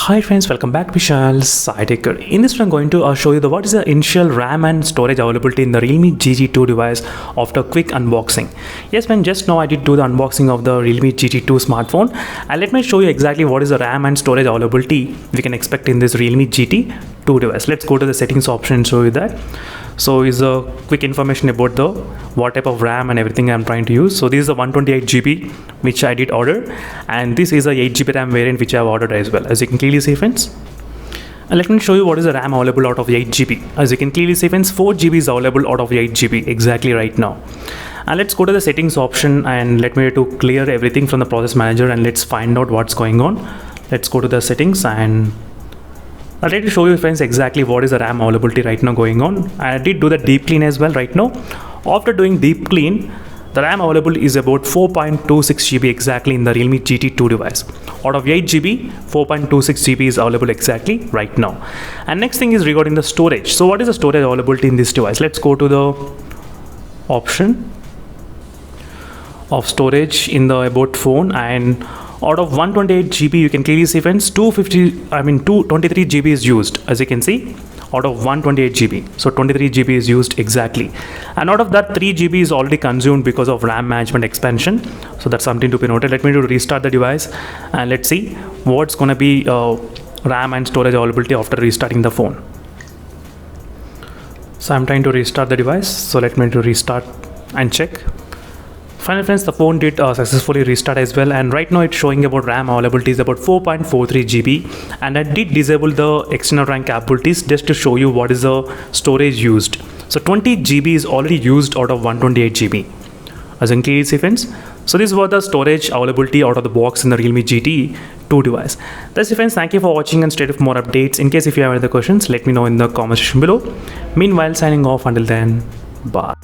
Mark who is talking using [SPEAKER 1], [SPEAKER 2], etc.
[SPEAKER 1] Hi friends, welcome back to Vishal's SciTech. In this one I'm going to show you what is the initial RAM and storage availability in the Realme GT2 device after quick unboxing. Yes man, just now I did do the unboxing of the Realme GT2 smartphone, and let me show you exactly what is the RAM and storage availability we can expect in this Realme GT2 device. Let's go to the settings option and show you that. So is a quick information about the what type of RAM and everything I'm trying to use. So this is the 128GB which I did order, and this is a 8GB RAM variant which I have ordered as well, as you can clearly see friends. And let me show you what is the RAM available out of 8GB. As you can clearly see friends, 4GB is available out of 8GB exactly right now. And let's go to the settings option and let me to clear everything from the process manager, and let's find out what's going on. Let's go to the settings, and I'll try to show you friends exactly what is the RAM availability right now going on. I did do the deep clean as well right now. After doing deep clean, the RAM available is about 4.26GB exactly in the Realme GT2 device. Out of 8GB, 4.26GB is available exactly right now. And next thing is regarding the storage. So what is the storage availability in this device? Let's go to the option of storage in the about phone, and out of 128GB you can clearly see friends 223GB is used, as you can see, out of 128GB. So 23GB is used exactly, and out of that 3GB is already consumed because of RAM management expansion. So that's something to be noted. Let me restart the device and let's see what's gonna be RAM and storage availability after restarting the phone. So I'm trying to restart the device, so let me restart and check. Finally friends, the phone did successfully restart as well, and right now it's showing about RAM availability is about 4.43GB, and I did disable the external RAM capabilities just to show you what is the storage used. So 20GB is already used out of 128GB, as you can clearly see friends. So this was the storage availability out of the box in the Realme GT2 device. That's it friends, thank you for watching and stay tuned for more updates. In case if you have any other questions, let me know in the comment section below. Meanwhile, signing off, until then, bye.